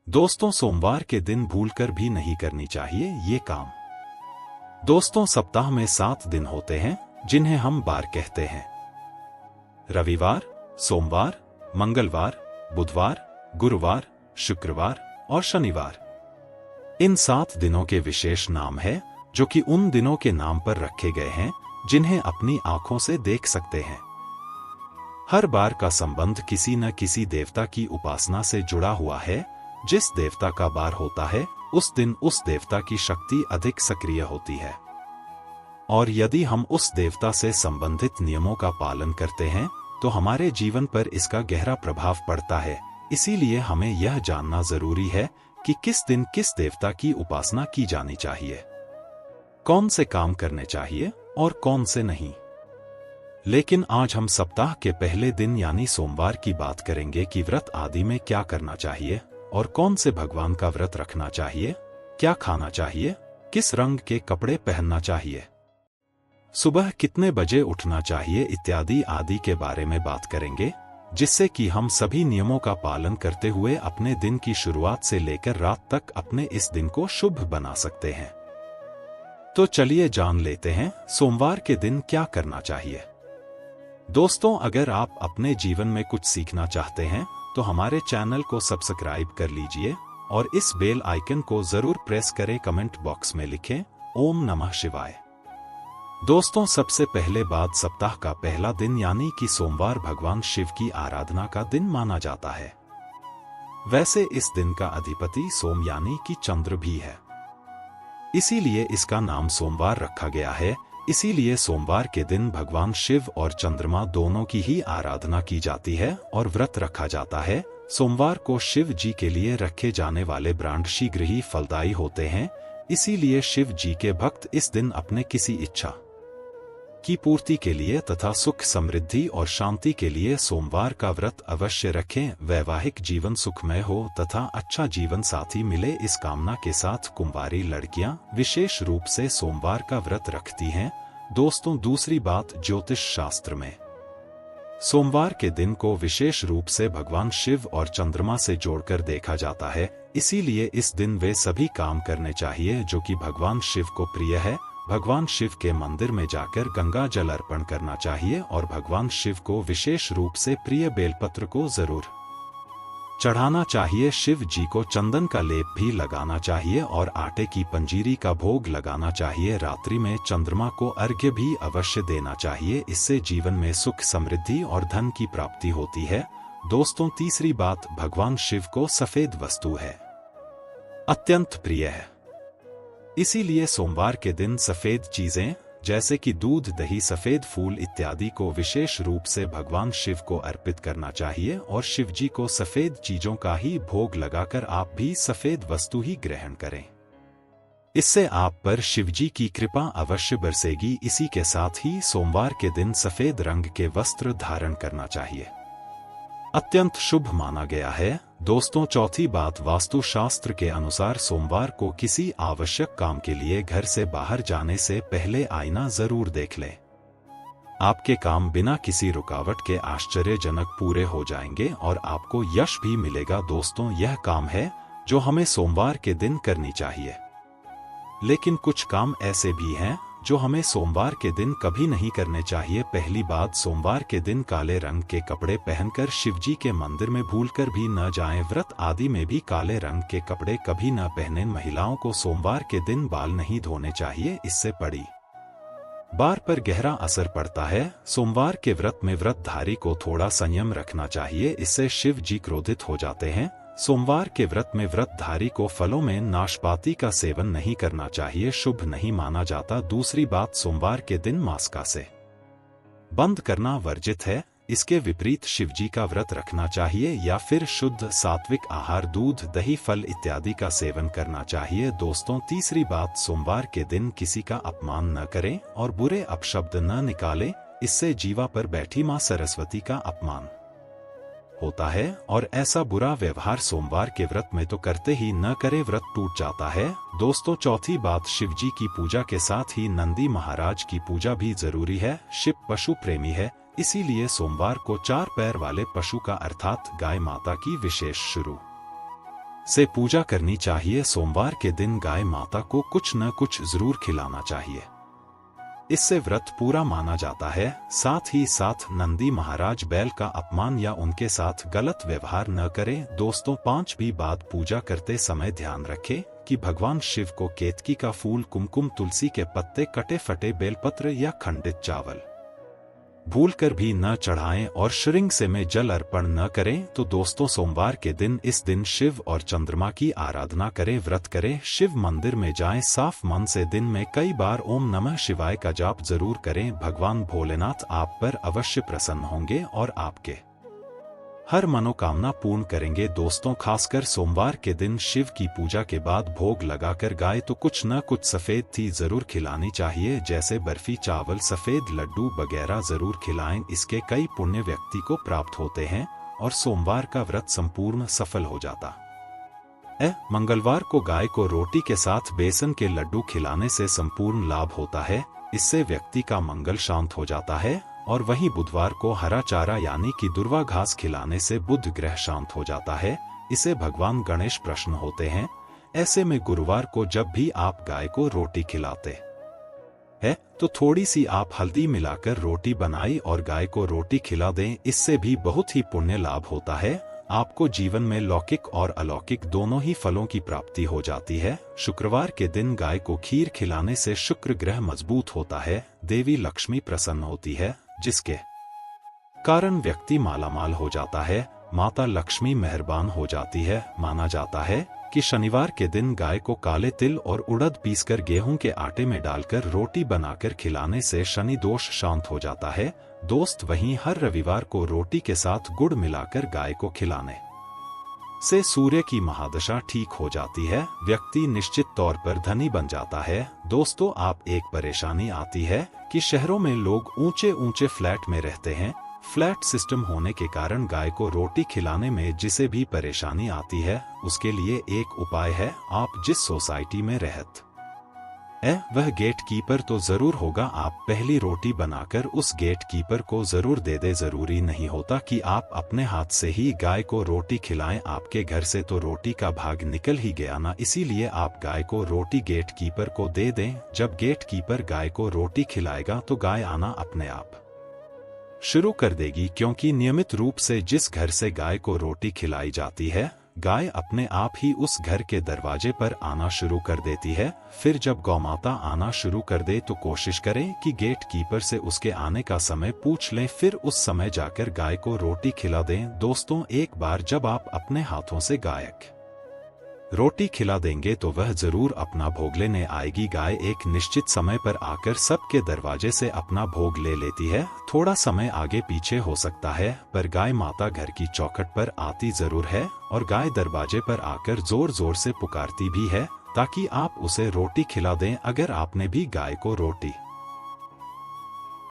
दोस्तों, सोमवार के दिन भूलकर भी नहीं करनी चाहिए ये काम। दोस्तों, सप्ताह में 7 दिन होते हैं जिन्हें हम बार कहते हैं। रविवार, सोमवार, मंगलवार, बुधवार, गुरुवार, शुक्रवार और शनिवार। इन 7 दिनों के विशेष नाम है जो कि उन दिनों के नाम पर रखे गए हैं जिन्हें अपनी आंखों से देख सकते हैं। हर बार का संबंध किसी न किसी देवता की उपासना से जुड़ा हुआ है। जिस देवता का बार होता है उस दिन उस देवता की शक्ति अधिक सक्रिय होती है, और यदि हम उस देवता से संबंधित नियमों का पालन करते हैं तो हमारे जीवन पर इसका गहरा प्रभाव पड़ता है। इसीलिए हमें यह जानना जरूरी है कि किस दिन किस देवता की उपासना की जानी चाहिए, कौन से काम करने चाहिए और कौन से नहीं। लेकिन आज हम सप्ताह के पहले दिन यानी सोमवार की बात करेंगे कि व्रत आदि में क्या करना चाहिए और कौन से भगवान का व्रत रखना चाहिए, क्या खाना चाहिए, किस रंग के कपड़े पहनना चाहिए, सुबह कितने बजे उठना चाहिए इत्यादि आदि के बारे में बात करेंगे, जिससे कि हम सभी नियमों का पालन करते हुए अपने दिन की शुरुआत से लेकर रात तक अपने इस दिन को शुभ बना सकते हैं। तो चलिए जान लेते हैं सोमवार के दिन क्या करना चाहिए। दोस्तों, अगर आप अपने जीवन में कुछ सीखना चाहते हैं तो हमारे चैनल को सब्सक्राइब कर लीजिए और इस बेल आइकन को जरूर प्रेस करें। कमेंट बॉक्स में लिखें ओम नमः शिवाय। दोस्तों, सबसे पहले बात, सप्ताह का पहला दिन यानी कि सोमवार भगवान शिव की आराधना का दिन माना जाता है। वैसे इस दिन का अधिपति सोम यानी कि चंद्र भी है, इसीलिए इसका नाम सोमवार रखा गया है। इसीलिए सोमवार के दिन भगवान शिव और चंद्रमा दोनों की ही आराधना की जाती है और व्रत रखा जाता है। सोमवार को शिव जी के लिए रखे जाने वाले ब्रांड शीघ्र ही फलदायी होते हैं। इसीलिए शिव जी के भक्त इस दिन अपने किसी इच्छा की पूर्ति के लिए तथा सुख समृद्धि और शांति के लिए सोमवार का व्रत अवश्य रखें। वैवाहिक जीवन सुखमय हो तथा अच्छा जीवन साथी मिले, इस कामना के साथ कुंवारी लड़कियां विशेष रूप से सोमवार का व्रत रखती हैं। दोस्तों, दूसरी बात, ज्योतिष शास्त्र में सोमवार के दिन को विशेष रूप से भगवान शिव और चंद्रमा से जोड़कर देखा जाता है। इसीलिए इस दिन वे सभी काम करने चाहिए जो कि भगवान शिव को प्रिय है। भगवान शिव के मंदिर में जाकर गंगा जल अर्पण करना चाहिए और भगवान शिव को विशेष रूप से प्रिय बेलपत्र को जरूर चढ़ाना चाहिए। शिव जी को चंदन का लेप भी लगाना चाहिए और आटे की पंजीरी का भोग लगाना चाहिए। रात्रि में चंद्रमा को अर्घ्य भी अवश्य देना चाहिए। इससे जीवन में सुख समृद्धि और धन की प्राप्ति होती है। दोस्तों, तीसरी बात, भगवान शिव को सफेद वस्तु है अत्यंत प्रिय है। इसीलिए सोमवार के दिन सफेद चीजें जैसे कि दूध, दही, सफेद फूल इत्यादि को विशेष रूप से भगवान शिव को अर्पित करना चाहिए और शिव जी को सफेद चीजों का ही भोग लगाकर आप भी सफेद वस्तु ही ग्रहण करें। इससे आप पर शिव जी की कृपा अवश्य बरसेगी। इसी के साथ ही सोमवार के दिन सफेद रंग के वस्त्र धारण करना चाहिए, अत्यंत शुभ माना गया है। दोस्तों, चौथी बात, वास्तु शास्त्र के अनुसार सोमवार को किसी आवश्यक काम के लिए घर से बाहर जाने से पहले आईना जरूर देख लें। आपके काम बिना किसी रुकावट के आश्चर्यजनक पूरे हो जाएंगे और आपको यश भी मिलेगा। दोस्तों, यह काम है जो हमें सोमवार के दिन करनी चाहिए। लेकिन कुछ काम ऐसे भी हैं जो हमें सोमवार के दिन कभी नहीं करने चाहिए। पहली बात, सोमवार के दिन काले रंग के कपड़े पहनकर शिवजी के मंदिर में भूलकर भी न जाएं। व्रत आदि में भी काले रंग के कपड़े कभी न पहनें। महिलाओं को सोमवार के दिन बाल नहीं धोने चाहिए, इससे पड़ी बार पर गहरा असर पड़ता है। सोमवार के व्रत में व्रतधारी को थोड़ा संयम रखना चाहिए, इससे शिव जी क्रोधित हो जाते हैं। सोमवार के व्रत में व्रतधारी को फलों में नाशपाती का सेवन नहीं करना चाहिए, शुभ नहीं माना जाता। दूसरी बात, सोमवार के दिन मांस का से बंद करना वर्जित है। इसके विपरीत शिवजी का व्रत रखना चाहिए या फिर शुद्ध सात्विक आहार, दूध, दही, फल इत्यादि का सेवन करना चाहिए। दोस्तों, तीसरी बात, सोमवार के दिन किसी का अपमान न करें और बुरे अपशब्द न निकालें। इससे जीवा पर बैठी मां सरस्वती का अपमान होता है और ऐसा बुरा व्यवहार सोमवार के व्रत में तो करते ही न करे, व्रत टूट जाता है। दोस्तों, चौथी बात, शिवजी की पूजा के साथ ही नंदी महाराज की पूजा भी जरूरी है। शिव पशु प्रेमी है, इसीलिए सोमवार को 4 पैर वाले पशु का अर्थात गाय माता की विशेष शुरू से पूजा करनी चाहिए। सोमवार के दिन गाय माता को कुछ न कुछ जरूर खिलाना चाहिए, इससे व्रत पूरा माना जाता है। साथ ही साथ नंदी महाराज बैल का अपमान या उनके साथ गलत व्यवहार न करें। दोस्तों, 5वीं बात, पूजा करते समय ध्यान रखें कि भगवान शिव को केतकी का फूल, कुमकुम, तुलसी के पत्ते, कटे फटे बेलपत्र या खंडित चावल भूलकर भी न चढ़ाएं और श्रृंग से में जल अर्पण न करें। तो दोस्तों, सोमवार के दिन इस दिन शिव और चंद्रमा की आराधना करें, व्रत करें, शिव मंदिर में जाएं, साफ मन से दिन में कई बार ओम नमः शिवाय का जाप जरूर करें। भगवान भोलेनाथ आप पर अवश्य प्रसन्न होंगे और आपके हर मनोकामना पूर्ण करेंगे। दोस्तों, खासकर सोमवार के दिन शिव की पूजा के बाद भोग लगाकर गाय तो कुछ न कुछ सफेद थी जरूर खिलानी चाहिए, जैसे बर्फी, चावल, सफेद लड्डू वगैरह जरूर खिलाएं। इसके कई पुण्य व्यक्ति को प्राप्त होते हैं और सोमवार का व्रत संपूर्ण सफल हो जाता है। मंगलवार को गाय को रोटी के साथ बेसन के लड्डू खिलाने से संपूर्ण लाभ होता है, इससे व्यक्ति का मंगल शांत हो जाता है। और वहीं बुधवार को हरा चारा यानी कि दुर्वा घास खिलाने से बुध ग्रह शांत हो जाता है, इसे भगवान गणेश प्रसन्न होते हैं। ऐसे में गुरुवार को जब भी आप गाय को रोटी खिलाते हैं तो थोड़ी सी आप हल्दी मिलाकर रोटी बनाई और गाय को रोटी खिला दें, इससे भी बहुत ही पुण्य लाभ होता है। आपको जीवन में लौकिक और अलौकिक दोनों ही फलों की प्राप्ति हो जाती है। शुक्रवार के दिन गाय को खीर खिलाने से शुक्र ग्रह मजबूत होता है, देवी लक्ष्मी प्रसन्न होती है, जिसके कारण व्यक्ति मालामाल हो जाता है, माता लक्ष्मी मेहरबान हो जाती है। माना जाता है कि शनिवार के दिन गाय को काले तिल और उड़द पीसकर गेहूं के आटे में डालकर रोटी बनाकर खिलाने से शनि दोष शांत हो जाता है। दोस्त, वहीं हर रविवार को रोटी के साथ गुड़ मिलाकर गाय को खिलाने से सूर्य की महादशा ठीक हो जाती है, व्यक्ति निश्चित तौर पर धनी बन जाता है। दोस्तों, आप एक परेशानी आती है कि शहरों में लोग ऊंचे ऊंचे फ्लैट में रहते हैं। फ्लैट सिस्टम होने के कारण गाय को रोटी खिलाने में जिसे भी परेशानी आती है, उसके लिए एक उपाय है। आप जिस सोसाइटी में रहते वह गेट कीपर तो जरूर होगा। आप पहली रोटी बनाकर उस गेट कीपर को जरूर दे दे। जरूरी नहीं होता कि आप अपने हाथ से ही गाय को रोटी खिलाएं, आपके घर से तो रोटी का भाग निकल ही गया ना, इसीलिए आप गाय को रोटी गेट कीपर को दे दें। जब गेट कीपर गाय को रोटी खिलाएगा तो गाय आना अपने आप शुरू कर देगी, क्योंकि नियमित रूप से जिस घर से गाय को रोटी खिलाई जाती है, गाय अपने आप ही उस घर के दरवाजे पर आना शुरू कर देती है। फिर जब गौमाता आना शुरू कर दे तो कोशिश करें कि गेट कीपर से उसके आने का समय पूछ लें, फिर उस समय जाकर गाय को रोटी खिला दें। दोस्तों, एक बार जब आप अपने हाथों से गाय रोटी खिला देंगे तो वह जरूर अपना भोग लेने आएगी। गाय एक निश्चित समय पर आकर सबके दरवाजे से अपना भोग ले लेती है। थोड़ा समय आगे पीछे हो सकता है, पर गाय माता घर की चौखट पर आती जरूर है और गाय दरवाजे पर आकर जोर जोर से पुकारती भी है ताकि आप उसे रोटी खिला दें। अगर आपने भी गाय को रोटी